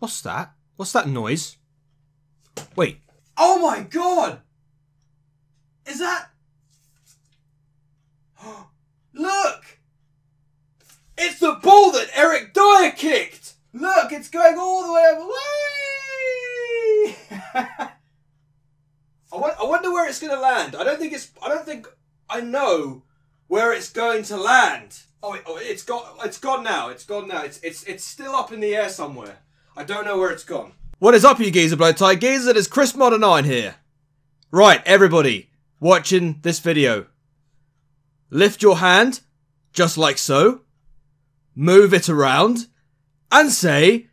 What's that? What's that noise? Wait. Oh my god! Is that... Look! It's the ball that Eric Dyer kicked! Look, it's going all the way over. I wonder where it's going to land. I don't think I know where it's going to land. It's gone now. It's gone now. It's still up in the air somewhere. I don't know where it's gone. What is up, you geezer blow tie geezers? It is Chris-Modder9 here. Right, everybody watching this video. Lift your hand, just like so. Move it around. And say,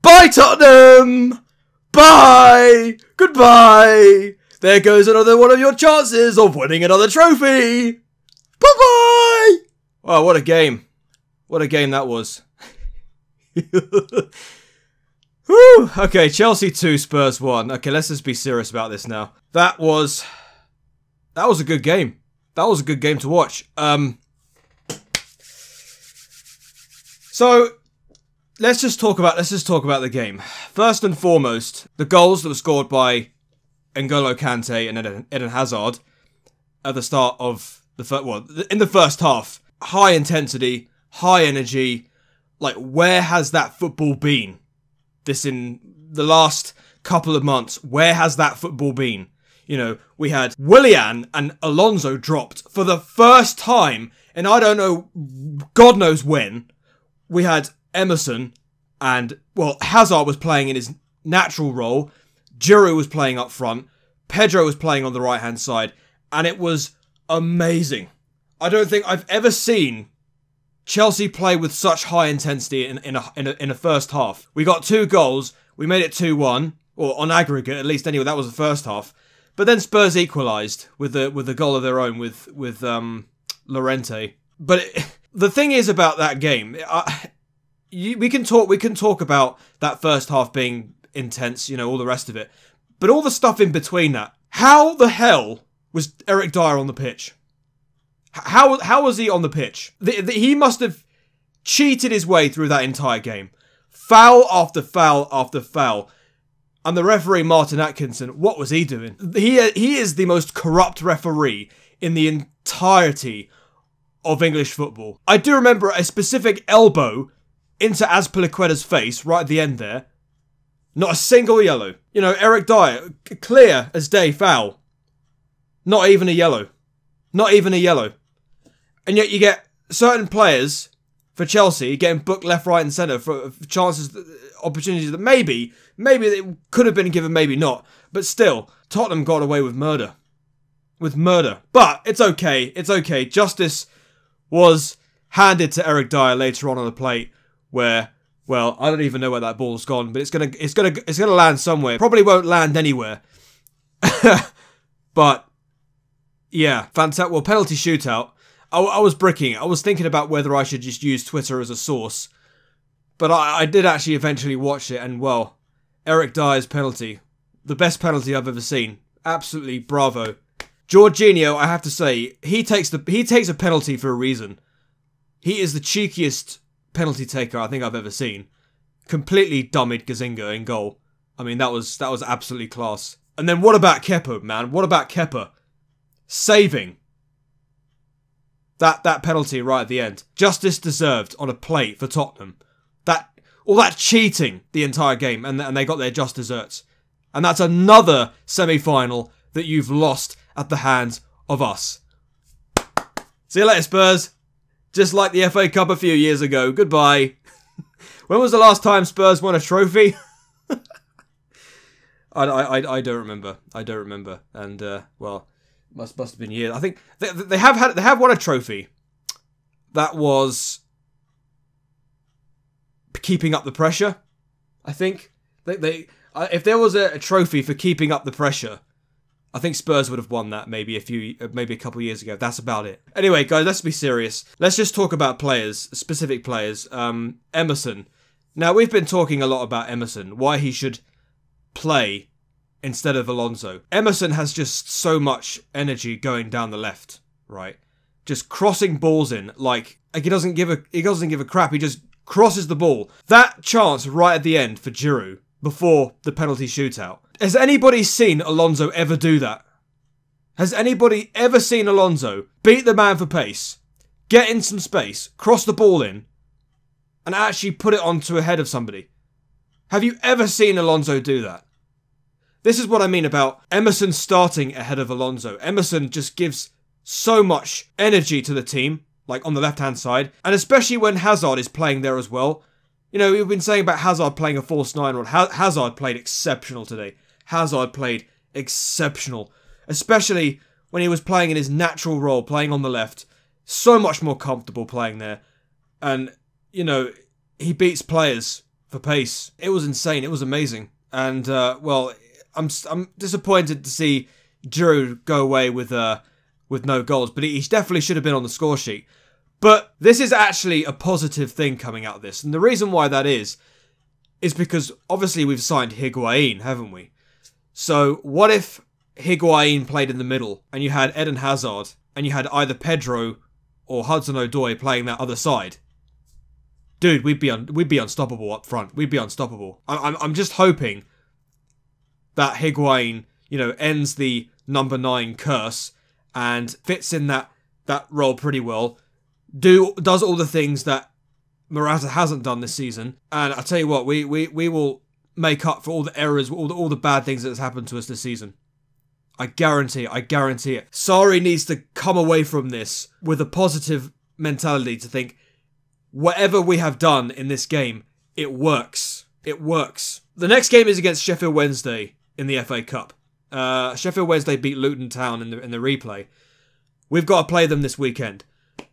bye Tottenham! Bye! Goodbye! There goes another one of your chances of winning another trophy! Bye-bye! Wow, what a game. What a game that was. Whew. Okay, Chelsea 2, Spurs 1. Okay, let's just be serious about this now. That was a good game. That was a good game to watch. So let's just talk about the game. First and foremost, the goals that were scored by N'Golo Kante and Eden Hazard at the start of in the first half. High intensity, high energy. Like, where has that football been? In the last couple of months, where has that football been? You know, we had Willian and Alonso dropped for the first time, and I don't know, God knows when. We had Emerson and, well, Hazard was playing in his natural role. Giroud was playing up front. Pedro was playing on the right-hand side. And it was amazing. I don't think I've ever seen Chelsea play with such high intensity in a first half. We got 2 goals. We made it 2-1. Or on aggregate, at least anyway, that was the first half. But then Spurs equalised with a goal of their own with Llorente. But the thing is about that game, we can talk about that first half being intense, you know, all the rest of it. But all the stuff in between that, how the hell was Eric Dyer on the pitch? How was he on the pitch? He must have cheated his way through that entire game. Foul after foul after foul. And the referee, Martin Atkinson, what was he doing? He is the most corrupt referee in the entirety of English football. I do remember a specific elbow into Azpilicueta's face right at the end there. Not a single yellow. You know, Eric Dyer, clear as day foul. Not even a yellow. Not even a yellow. And yet you get certain players for Chelsea getting booked left, right and centre for chances, opportunities that maybe they could have been given, maybe not. But still, Tottenham got away with murder. But it's okay. It's okay. Justice was handed to Eric Dyer later on the plate, where, well, I don't even know where that ball's gone, but it's gonna land somewhere. Probably won't land anywhere. But yeah, fantastic. Well, penalty shootout. I was bricking it. I was thinking about whether I should just use Twitter as a source, but I did actually eventually watch it, and well, Eric Dyer's penalty, the best penalty I've ever seen. Absolutely bravo. Jorginho, I have to say, he takes a penalty for a reason. He is the cheekiest penalty taker I think I've ever seen. Completely dummied Gazzaniga in goal. I mean, that was absolutely class. And then what about Kepa, man? What about Kepa? Saving that penalty right at the end. Justice deserved on a plate for Tottenham. All that cheating the entire game, and they got their just desserts. And that's another semi-final that you've lost at the hands of us. See you later, Spurs. Just like the FA Cup a few years ago. Goodbye. When was the last time Spurs won a trophy? I don't remember. I don't remember. And well, must have been years. I think they have won a trophy. That was keeping up the pressure. I think if there was a trophy for keeping up the pressure, I think Spurs would have won that maybe a couple of years ago. That's about it. Anyway, guys, let's be serious. Let's just talk about players, specific players. Emerson. Now, we've been talking a lot about Emerson, why he should play instead of Alonso. Emerson has just so much energy going down the left, right? Just crossing balls in, like he doesn't give a crap. He just crosses the ball. That chance right at the end for Giroud before the penalty shootout. Has anybody seen Alonso ever do that? Has anybody ever seen Alonso beat the man for pace, get in some space, cross the ball in, and actually put it onto a head of somebody? Have you ever seen Alonso do that? This is what I mean about Emerson starting ahead of Alonso. Emerson just gives so much energy to the team, like on the left-hand side, and especially when Hazard is playing there as well. You know, we've been saying about Hazard playing a false nine role. Hazard played exceptional today. Hazard played exceptional, especially when he was playing in his natural role, playing on the left. So much more comfortable playing there. And, you know, he beats players for pace. It was insane. It was amazing. And, well, I'm disappointed to see Giroud go away with no goals, but he definitely should have been on the score sheet. But this is actually a positive thing coming out of this. And the reason why that is because obviously we've signed Higuain, haven't we? So what if Higuain played in the middle and you had Eden Hazard and you had either Pedro or Hudson-Odoi playing that other side? Dude, we'd be unstoppable up front. We'd be unstoppable. I'm just hoping that Higuain, you know, ends the number 9 curse and fits in that role pretty well. Does all the things that Morata hasn't done this season. And I tell you what, we will make up for all the errors, all the bad things that has happened to us this season. I guarantee it. Sarri needs to come away from this with a positive mentality to think, whatever we have done in this game, it works. It works. The next game is against Sheffield Wednesday in the FA Cup. Sheffield Wednesday beat Luton Town in the replay. We've got to play them this weekend.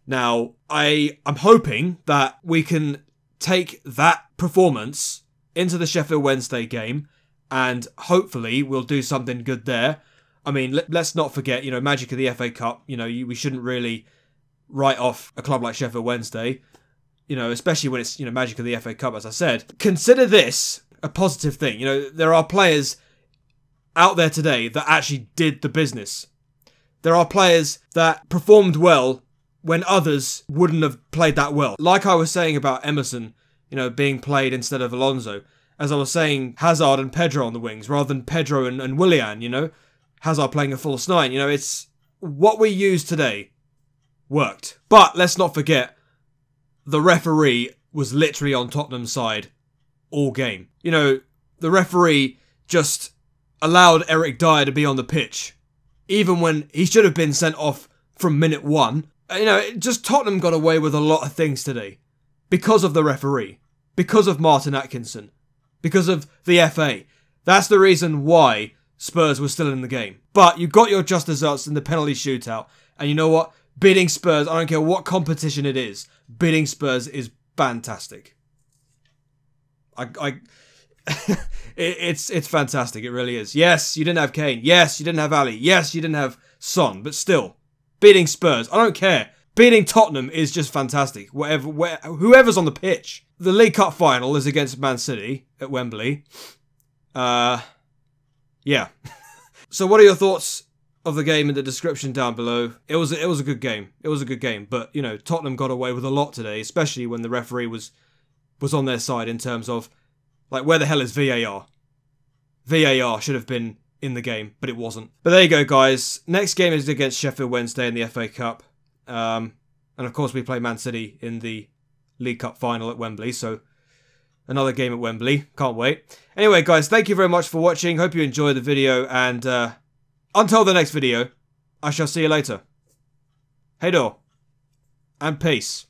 Now, I'm hoping that we can take that performance into the Sheffield Wednesday game, and hopefully we'll do something good there. I mean, let's not forget, you know, magic of the FA Cup. You know, we shouldn't really write off a club like Sheffield Wednesday. You know, especially when it's, you know, magic of the FA Cup, as I said. Consider this a positive thing. You know, there are players out there today that actually did the business. There are players that performed well when others wouldn't have played that well. Like I was saying about Emerson, you know, being played instead of Alonso. As I was saying, Hazard and Pedro on the wings, rather than Pedro and Willian, you know. Hazard playing a false 9. You know, it's what we used today worked. But let's not forget, the referee was literally on Tottenham's side all game. You know, the referee just allowed Eric Dyer to be on the pitch, even when he should have been sent off from minute 1. You know, just Tottenham got away with a lot of things today because of the referee, because of Martin Atkinson, because of the FA. That's the reason why Spurs were still in the game. But you got your just desserts in the penalty shootout. And you know what? Beating Spurs, I don't care what competition it is, beating Spurs is fantastic. It's fantastic. It really is. Yes, you didn't have Kane. Yes, you didn't have Ali. Yes, you didn't have Son. But still, beating Spurs, I don't care. Beating Tottenham is just fantastic. Whoever's on the pitch. The League Cup final is against Man City at Wembley. Yeah. So what are your thoughts of the game in the description down below? It was a good game. It was a good game. But, you know, Tottenham got away with a lot today, especially when the referee was on their side in terms of, like, where the hell is VAR? VAR should have been in the game, but it wasn't. But there you go, guys. Next game is against Sheffield Wednesday in the FA Cup. And, of course, we play Man City in the League Cup final at Wembley, so another game at Wembley. Can't wait. Anyway, guys, thank you very much for watching. Hope you enjoyed the video, and until the next video, I shall see you later. Hey do, and peace.